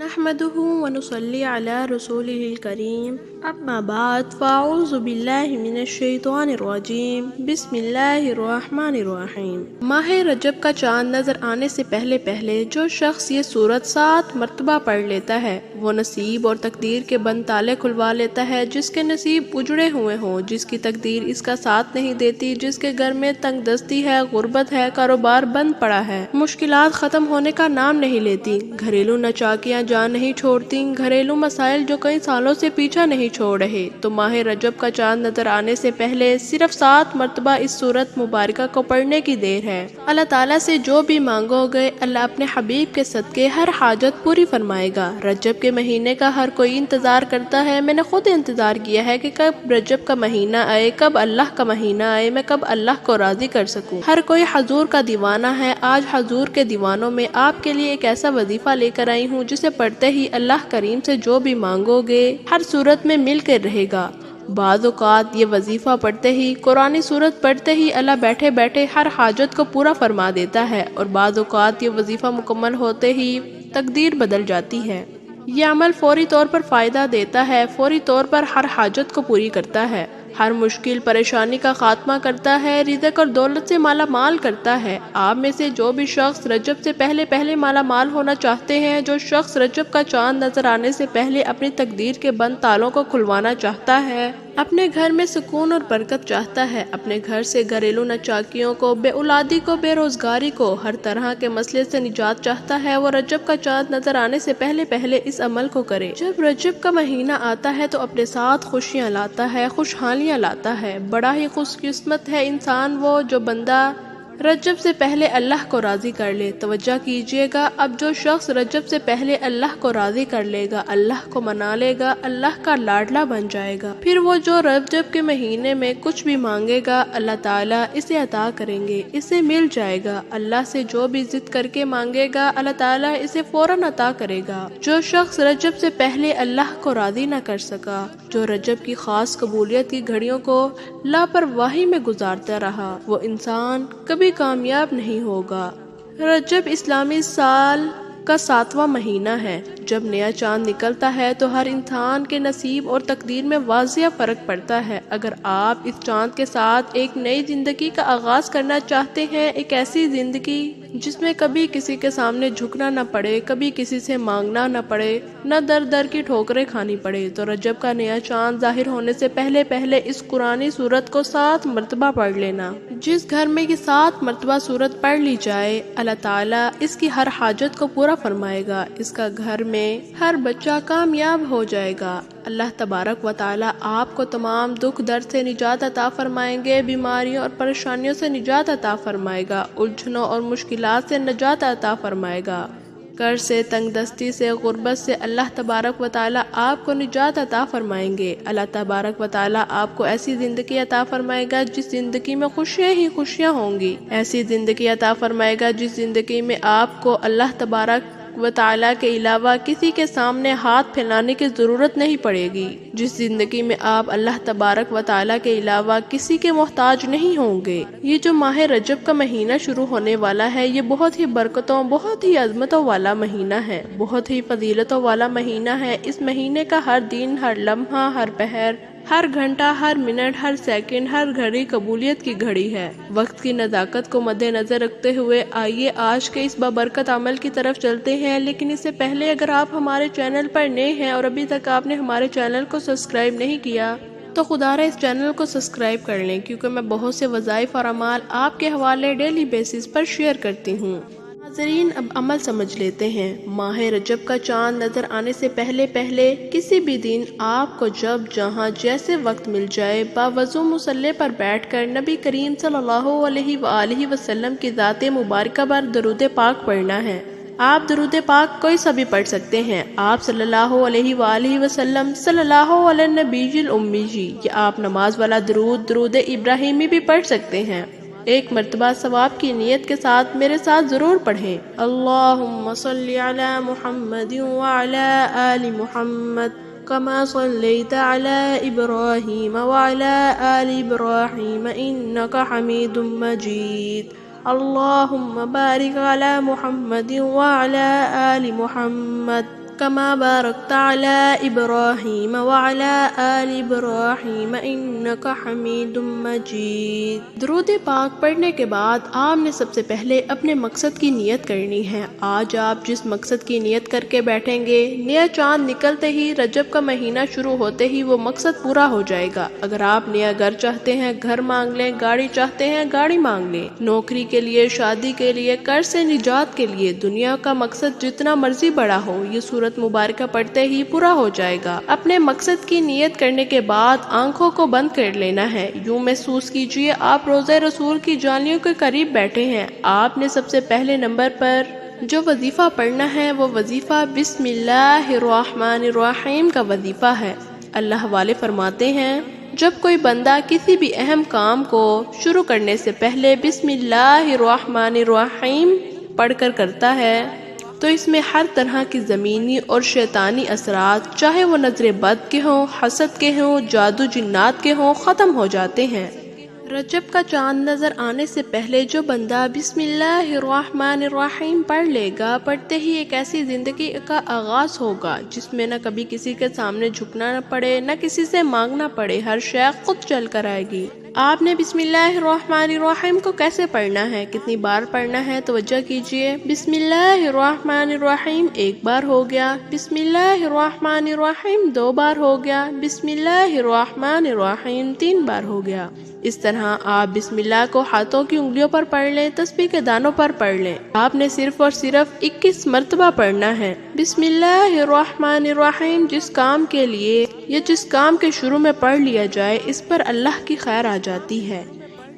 نحمده ونصلي على رسوله الكريم اما بعد فاعوذ باللہ من الشیطان الرجیم بسم اللہ الرحمن الرحیم۔ ماہ رجب کا چاند نظر آنے سے پہلے پہلے جو شخص یہ سورت 7 مرتبہ پڑھ لیتا ہے وہ نصیب اور تقدیر کے بند تالے کھلوا لیتا ہے۔ جس کے نصیب اجڑے ہوئے ہوں، جس کی تقدیر اس کا ساتھ نہیں دیتی، جس کے گھر میں تنگ دستی ہے، غربت ہے، کاروبار بند پڑا ہے، مشکلات ختم ہونے کا نام نہیں لیتی، گھریلو نچاکیاں جان نہیں چھوڑتی، گھریلو مسائل جو کئی سالوں سے پیچھا نہیں چھوڑ رہے، تو ماہ رجب کا چاند نظر آنے سے پہلے صرف 7 مرتبہ اس سورت مبارکہ کو پڑھنے کی دیر ہے۔ اللہ تعالیٰ سے جو بھی مانگو گے اللہ اپنے حبیب کے صدقے ہر حاجت پوری فرمائے گا۔ رجب کے مہینے کا ہر کوئی انتظار کرتا ہے، میں نے خود انتظار کیا ہے کہ کب رجب کا مہینہ آئے، کب اللہ کا مہینہ آئے، میں کب اللہ کو راضی کر سکوں۔ ہر کوئی حضور کا دیوانہ ہے۔ آج حضور کے دیوانوں میں آپ کے لیے ایک ایسا وظیفہ لے کر آئی ہوں جسے پڑھتے ہی اللہ کریم سے جو بھی مانگو گے ہر صورت میں مل کر رہے گا۔ بعض اوقات یہ وظیفہ پڑھتے ہی، قرآنی صورت پڑھتے ہی اللہ بیٹھے بیٹھے ہر حاجت کو پورا فرما دیتا ہے، اور بعض اوقات یہ وظیفہ مکمل ہوتے ہی تقدیر بدل جاتی ہے۔ یہ عمل فوری طور پر فائدہ دیتا ہے، فوری طور پر ہر حاجت کو پوری کرتا ہے، ہر مشکل پریشانی کا خاتمہ کرتا ہے، رزق اور دولت سے مالا مال کرتا ہے۔ آپ میں سے جو بھی شخص رجب سے پہلے مالا مال ہونا چاہتے ہیں، جو شخص رجب کا چاند نظر آنے سے پہلے اپنی تقدیر کے بند تالوں کو کھلوانا چاہتا ہے، اپنے گھر میں سکون اور برکت چاہتا ہے، اپنے گھر سے گھریلو نچاکیوں کو، بے اولادی کو، بے روزگاری کو، ہر طرح کے مسئلے سے نجات چاہتا ہے، وہ رجب کا چاند نظر آنے سے پہلے اس عمل کو کرے۔ جب رجب کا مہینہ آتا ہے تو اپنے ساتھ خوشیاں لاتا ہے، خوشحالیاں لاتا ہے۔ بڑا ہی خوش قسمت ہے انسان وہ جو بندہ رجب سے پہلے اللہ کو راضی کر لے۔ توجہ کیجئے گا، اب جو شخص رجب سے پہلے اللہ کو راضی کر لے گا، اللہ کو منا لے گا، اللہ کا لاڈلا بن جائے گا، پھر وہ جو رجب کے مہینے میں کچھ بھی مانگے گا اللہ تعالیٰ اسے عطا کریں گے، اسے مل جائے گا۔ اللہ سے جو بھی ضد کر کے مانگے گا اللہ تعالیٰ اسے فوراً عطا کرے گا۔ جو شخص رجب سے پہلے اللہ کو راضی نہ کر سکا، جو رجب کی خاص قبولیت کی گھڑیوں کو لاپرواہی میں گزارتا رہا، وہ انسان کبھی کامیاب نہیں ہوگا۔ رجب اسلامی سال کا 7واں مہینہ ہے۔ جب نیا چاند نکلتا ہے تو ہر انسان کے نصیب اور تقدیر میں واضح فرق پڑتا ہے۔ اگر آپ اس چاند کے ساتھ ایک نئی زندگی کا آغاز کرنا چاہتے ہیں، ایک ایسی زندگی جس میں کبھی کسی کے سامنے جھکنا نہ پڑے، کبھی کسی سے مانگنا نہ پڑے، نہ در در کی ٹھوکریں کھانی پڑے، تو رجب کا نیا چاند ظاہر ہونے سے پہلے اس قرآنی سورت کو 7 مرتبہ پڑھ لینا۔ جس گھر میں یہ 7 مرتبہ سورت پڑھ لی جائے اللہ تعالیٰ اس کی ہر حاجت کو پورا فرمائے گا، اس کا گھر میں ہر بچہ کامیاب ہو جائے گا۔ اللہ تبارک و تعالیٰ آپ کو تمام دکھ درد سے نجات عطا فرمائیں گے، بیماریوں اور پریشانیوں سے نجات عطا فرمائے گا، الجھنوں اور مشکلات سے نجات عطا فرمائے گا، قرض سے، تنگ دستی سے، غربت سے اللہ تبارک و تعالیٰ آپ کو نجات عطا فرمائیں گے۔ اللہ تبارک و تعالیٰ آپ کو ایسی زندگی عطا فرمائے گا جس زندگی میں خوشیاں ہی خوشیاں ہوں گی، ایسی زندگی عطا فرمائے گا جس زندگی میں آپ کو اللہ تبارک و تعالیٰ کے علاوہ کسی کے سامنے ہاتھ پھیلانے کی ضرورت نہیں پڑے گی، جس زندگی میں آپ اللہ تبارک و تعالیٰ کے علاوہ کسی کے محتاج نہیں ہوں گے۔ یہ جو ماہ رجب کا مہینہ شروع ہونے والا ہے یہ بہت ہی برکتوں، بہت ہی عظمتوں والا مہینہ ہے، بہت ہی فضیلتوں والا مہینہ ہے۔ اس مہینے کا ہر دن، ہر لمحہ، ہر پہر، ہر گھنٹہ، ہر منٹ، ہر سیکنڈ، ہر گھڑی قبولیت کی گھڑی ہے۔ وقت کی نزاکت کو مد نظر رکھتے ہوئے آئیے آج کے اس بابرکت عمل کی طرف چلتے ہیں، لیکن اس سے پہلے اگر آپ ہمارے چینل پر نئے ہیں اور ابھی تک آپ نے ہمارے چینل کو سبسکرائب نہیں کیا تو خدا رہا اس چینل کو سبسکرائب کر لیں، کیونکہ میں بہت سے وظائف اور اعمال آپ کے حوالے ڈیلی بیسس پر شیئر کرتی ہوں۔ ناظرین اب عمل سمجھ لیتے ہیں۔ ماہ رجب کا چاند نظر آنے سے پہلے کسی بھی دن آپ کو جب جہاں جیسے وقت مل جائے باوضو مصلی پر بیٹھ کر نبی کریم صلی اللہ علیہ وآلہ وسلم کی ذات مبارکہ پر درود پاک پڑھنا ہے۔ آپ درود پاک کوئی سا بھی پڑھ سکتے ہیں۔ آپ صلی اللہ علیہ وآلہ وسلم، صلی اللہ علی النبی الامی جی، یا آپ نماز والا درود ابراہیمی بھی پڑھ سکتے ہیں۔ ایک مرتبہ ثواب کی نیت کے ساتھ میرے ساتھ ضرور پڑھیں۔ اللہم صلی علی محمد وعلی آل محمد کما صلیت علی ابراہیم وعلی آل ابراہیم انک حمید مجید۔ اللہم بارک علی محمد وعلی آل محمد كما باركت على إبراهيم وعلى آل إبراهيم إنك حميد مجيد۔ درود پاک پڑھنے کے بعد آپ نے سب سے پہلے اپنے مقصد کی نیت کرنی ہے۔ آج آپ جس مقصد کی نیت کر کے بیٹھیں گے، نیا چاند نکلتے ہی، رجب کا مہینہ شروع ہوتے ہی وہ مقصد پورا ہو جائے گا۔ اگر آپ نیا گھر چاہتے ہیں گھر مانگ لیں، گاڑی چاہتے ہیں گاڑی مانگ لیں، نوکری کے لیے، شادی کے لیے، قرض سے نجات کے لیے، دنیا کا مقصد جتنا مرضی بڑا ہو، یہ سورت مبارکہ پڑھتے ہی پورا ہو جائے گا۔ اپنے مقصد کی نیت کرنے کے بعد آنکھوں کو بند کر لینا ہے۔ یوں محسوس کیجئے آپ روضہ رسول کی جالیوں کے قریب بیٹھے ہیں۔ آپ نے سب سے پہلے نمبر پر جو وظیفہ پڑھنا ہے وہ وظیفہ بسم اللہ الرحمن الرحیم کا وظیفہ ہے۔ اللہ والے فرماتے ہیں، جب کوئی بندہ کسی بھی اہم کام کو شروع کرنے سے پہلے بسم اللہ الرحمن الرحیم پڑھ کر کرتا ہے تو اس میں ہر طرح کی زمینی اور شیطانی اثرات، چاہے وہ نظر بد کے ہوں، حسد کے ہوں، جادو جنات کے ہوں، ختم ہو جاتے ہیں۔ رجب کا چاند نظر آنے سے پہلے جو بندہ بسم اللہ الرحمن الرحیم پڑھ لے گا، پڑھتے ہی ایک ایسی زندگی کا آغاز ہوگا جس میں نہ کبھی کسی کے سامنے جھکنا نہ پڑے، نہ کسی سے مانگنا پڑے، ہر شے خود چل کر آئے گی۔ آپ نے بسم اللہ الرحمن الرحیم کو کیسے پڑھنا ہے، کتنی بار پڑھنا ہے، توجہ کیجئے۔ بسم اللہ الرحمن الرحیم ایک بار ہو گیا، بسم اللہ الرحمن الرحیم 2 بار ہو گیا، بسم اللہ الرحمن الرحیم 3 بار ہو گیا۔ اس طرح آپ بسم اللہ کو ہاتھوں کی انگلیوں پر پڑھ لیں، تسبیح کے دانوں پر پڑھ لیں۔ آپ نے صرف اور صرف 21 مرتبہ پڑھنا ہے۔ بسم اللہ الرحمن الرحیم جس کام کے لیے یا جس کام کے شروع میں پڑھ لیا جائے، اس پر اللہ کی خیر آ جاتی ہے،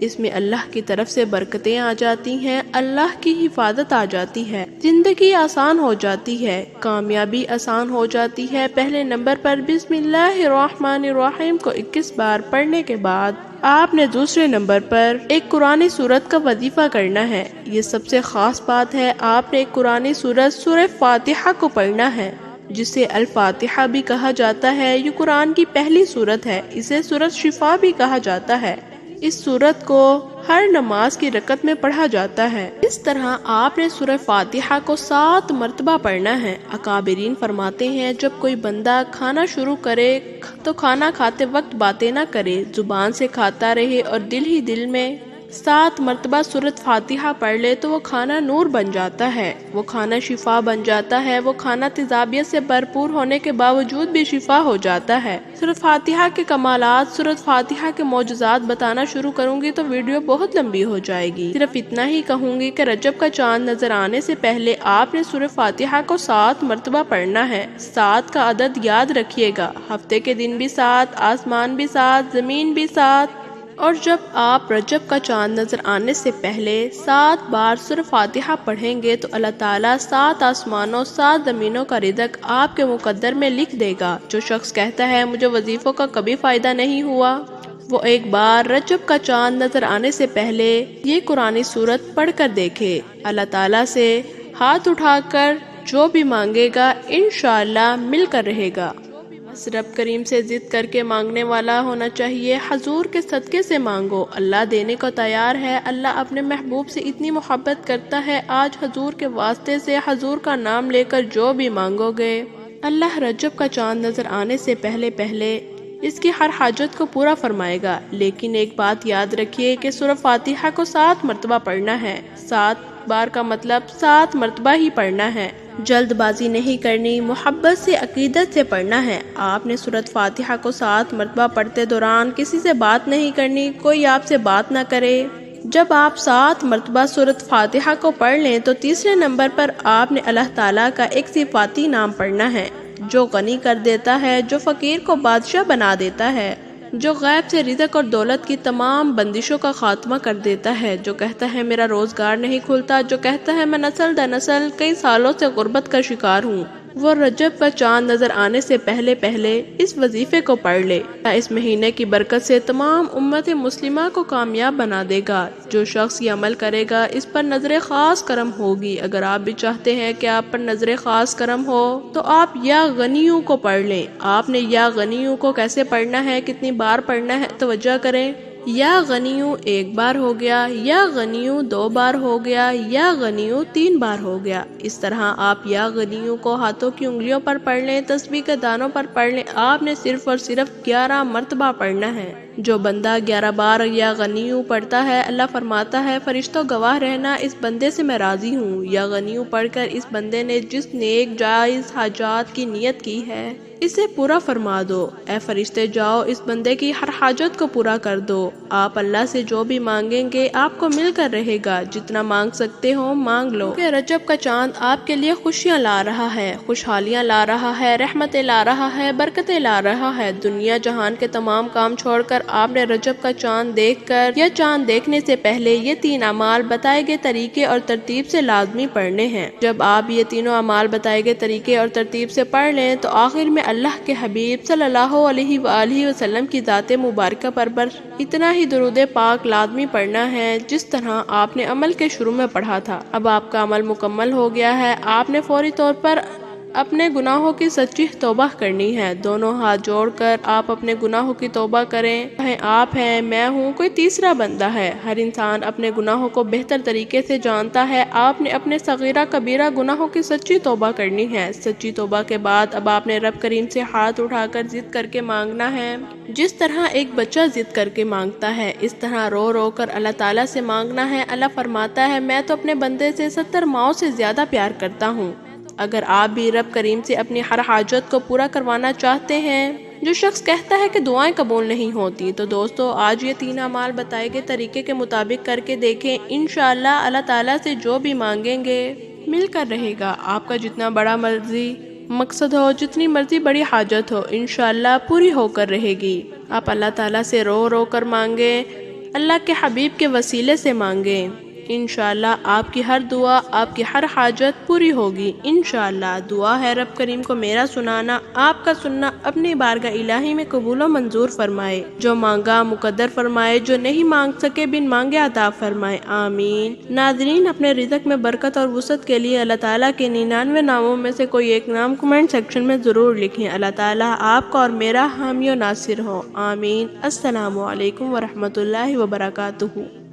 اس میں اللہ کی طرف سے برکتیں آ جاتی ہیں، اللہ کی حفاظت آ جاتی ہے، زندگی آسان ہو جاتی ہے، کامیابی آسان ہو جاتی ہے۔ پہلے نمبر پر بسم اللہ الرحمن الرحیم کو 21 بار پڑھنے کے بعد آپ نے دوسرے نمبر پر ایک قرآنی سورت کا وظیفہ کرنا ہے۔ یہ سب سے خاص بات ہے، آپ نے ایک قرآنی سورت سورہ فاتحہ کو پڑھنا ہے، جسے الفاتحہ بھی کہا جاتا ہے۔ یہ قرآن کی پہلی سورت ہے، اسے سورت شفا بھی کہا جاتا ہے۔ اس سورت کو ہر نماز کی رکعت میں پڑھا جاتا ہے۔ اس طرح آپ نے سورہ فاتحہ کو 7 مرتبہ پڑھنا ہے۔ اکابرین فرماتے ہیں، جب کوئی بندہ کھانا شروع کرے تو کھانا کھاتے وقت باتیں نہ کرے، زبان سے کھاتا رہے اور دل ہی دل میں 7 مرتبہ سورۃ فاتحہ پڑھ لے تو وہ کھانا نور بن جاتا ہے، وہ کھانا شفا بن جاتا ہے، وہ کھانا تیزابیت سے بھرپور ہونے کے باوجود بھی شفا ہو جاتا ہے۔ سورۃ فاتحہ کے کمالات، سورۃ فاتحہ کے معجزات بتانا شروع کروں گی تو ویڈیو بہت لمبی ہو جائے گی۔ صرف اتنا ہی کہوں گی کہ رجب کا چاند نظر آنے سے پہلے آپ نے سورۃ فاتحہ کو 7 مرتبہ پڑھنا ہے۔ 7 کا عدد یاد رکھیے گا، ہفتے کے دن بھی 7، آسمان بھی 7، زمین بھی 7۔ اور جب آپ رجب کا چاند نظر آنے سے پہلے 7 بار سورۃ فاتحہ پڑھیں گے تو اللہ تعالیٰ 7 آسمانوں 7 زمینوں کا رزق آپ کے مقدر میں لکھ دے گا۔ جو شخص کہتا ہے مجھے وظیفوں کا کبھی فائدہ نہیں ہوا، وہ ایک بار رجب کا چاند نظر آنے سے پہلے یہ قرآنی سورت پڑھ کر دیکھے۔ اللہ تعالیٰ سے ہاتھ اٹھا کر جو بھی مانگے گا انشاءاللہ مل کر رہے گا۔ بس رب کریم سے ضد کر کے مانگنے والا ہونا چاہیے، حضور کے صدقے سے مانگو، اللہ دینے کو تیار ہے۔ اللہ اپنے محبوب سے اتنی محبت کرتا ہے، آج حضور کے واسطے سے حضور کا نام لے کر جو بھی مانگو گے، اللہ رجب کا چاند نظر آنے سے پہلے اس کی ہر حاجت کو پورا فرمائے گا۔ لیکن ایک بات یاد رکھیے کہ سورۃ فاتحہ کو 7 مرتبہ پڑھنا ہے، 7 بار کا مطلب 7 مرتبہ ہی پڑھنا ہے، جلد بازی نہیں کرنی، محبت سے عقیدت سے پڑھنا ہے۔ آپ نے سورۃ فاتحہ کو 7 مرتبہ پڑھتے دوران کسی سے بات نہیں کرنی، کوئی آپ سے بات نہ کرے۔ جب آپ 7 مرتبہ سورۃ فاتحہ کو پڑھ لیں تو تیسرے نمبر پر آپ نے اللہ تعالیٰ کا ایک صفاتی نام پڑھنا ہے، جو غنی کر دیتا ہے، جو فقیر کو بادشاہ بنا دیتا ہے، جو غیب سے رزق اور دولت کی تمام بندشوں کا خاتمہ کر دیتا ہے، جو کہتا ہے میرا روزگار نہیں کھلتا، جو کہتا ہے میں نسل در نسل کئی سالوں سے غربت کا شکار ہوں، وہ رجب کا چاند نظر آنے سے پہلے اس وظیفے کو پڑھ لے۔ اس مہینے کی برکت سے تمام امت مسلمہ کو کامیاب بنا دے گا۔ جو شخص یہ عمل کرے گا اس پر نظر خاص کرم ہوگی۔ اگر آپ بھی چاہتے ہیں کہ آپ پر نظر خاص کرم ہو تو آپ یا غنیوں کو پڑھ لیں۔ آپ نے یا غنیوں کو کیسے پڑھنا ہے، کتنی بار پڑھنا ہے، توجہ کریں۔ یا غنیو ایک بار ہو گیا، یا غنیو دو بار ہو گیا، یا غنیو 3 بار ہو گیا۔ اس طرح آپ یا غنیو کو ہاتھوں کی انگلیوں پر پڑھ لیں، تسبیح کے دانوں پر پڑھ لیں۔ آپ نے صرف اور صرف 11 مرتبہ پڑھنا ہے۔ جو بندہ 11 بار یا غنیو پڑھتا ہے، اللہ فرماتا ہے فرشتوں گواہ رہنا، اس بندے سے میں راضی ہوں۔ یا غنیو پڑھ کر اس بندے نے جس نیک جائز حاجات کی نیت کی ہے اسے پورا فرما دو۔ اے فرشتے جاؤ اس بندے کی ہر حاجت کو پورا کر دو۔ آپ اللہ سے جو بھی مانگیں گے آپ کو مل کر رہے گا، جتنا مانگ سکتے ہو مانگ لو۔ کہ رجب کا چاند آپ کے لیے خوشیاں لا رہا ہے، خوشحالیاں لا رہا ہے، رحمتیں لا رہا ہے، برکتیں لا رہا ہے۔ دنیا جہان کے تمام کام چھوڑ کر آپ نے رجب کا چاند دیکھ کر یا چاند دیکھنے سے پہلے یہ 3 اعمال بتائے گئے طریقے اور ترتیب سے لازمی پڑھنے ہیں۔ جب آپ یہ تینوں اعمال بتائے گئے طریقے اور ترتیب سے پڑھ لیں تو آخر میں اللہ کے حبیب صلی اللہ علیہ وآلہ وسلم کی ذات مبارکہ پر اتنا ہی درود پاک لازمی پڑھنا ہے جس طرح آپ نے عمل کے شروع میں پڑھا تھا۔ اب آپ کا عمل مکمل ہو گیا ہے، آپ نے فوری طور پر اپنے گناہوں کی سچی توبہ کرنی ہے۔ دونوں ہاتھ جوڑ کر آپ اپنے گناہوں کی توبہ کریں، چاہے آپ ہیں، میں ہوں، کوئی تیسرا بندہ ہے۔ ہر انسان اپنے گناہوں کو بہتر طریقے سے جانتا ہے۔ آپ نے اپنے صغیرہ کبیرہ گناہوں کی سچی توبہ کرنی ہے۔ سچی توبہ کے بعد اب آپ نے رب کریم سے ہاتھ اٹھا کر ضد کر کے مانگنا ہے، جس طرح ایک بچہ ضد کر کے مانگتا ہے، اس طرح رو رو کر اللہ تعالیٰ سے مانگنا ہے۔ اللہ فرماتا ہے میں تو اپنے بندے سے 70 ماؤں سے زیادہ پیار کرتا ہوں۔ اگر آپ بھی رب کریم سے اپنی ہر حاجت کو پورا کروانا چاہتے ہیں، جو شخص کہتا ہے کہ دعائیں قبول نہیں ہوتی، تو دوستو آج یہ 3 اعمال بتائے گئے طریقے کے مطابق کر کے دیکھیں، انشاءاللہ اللہ تعالیٰ سے جو بھی مانگیں گے مل کر رہے گا۔ آپ کا جتنا بڑا مرضی مقصد ہو، جتنی مرضی بڑی حاجت ہو، انشاءاللہ پوری ہو کر رہے گی۔ آپ اللہ تعالیٰ سے رو رو کر مانگیں، اللہ کے حبیب کے وسیلے سے مانگیں، انشاءاللہ آپ کی ہر دعا، آپ کی ہر حاجت پوری ہوگی انشاءاللہ۔ دعا ہے رب کریم کو میرا سنانا، آپ کا سننا اپنی بارگاہ الہی میں قبول و منظور فرمائے، جو مانگا مقدر فرمائے، جو نہیں مانگ سکے بن مانگے عطا فرمائے، آمین۔ ناظرین اپنے رزق میں برکت اور وسعت کے لیے اللہ تعالیٰ کے 99 ناموں میں سے کوئی ایک نام کمنٹ سیکشن میں ضرور لکھیں۔ اللہ تعالیٰ آپ کا اور میرا حامی و ناصر ہو، آمین۔ السلام علیکم ورحمۃ اللہ وبرکاتہ۔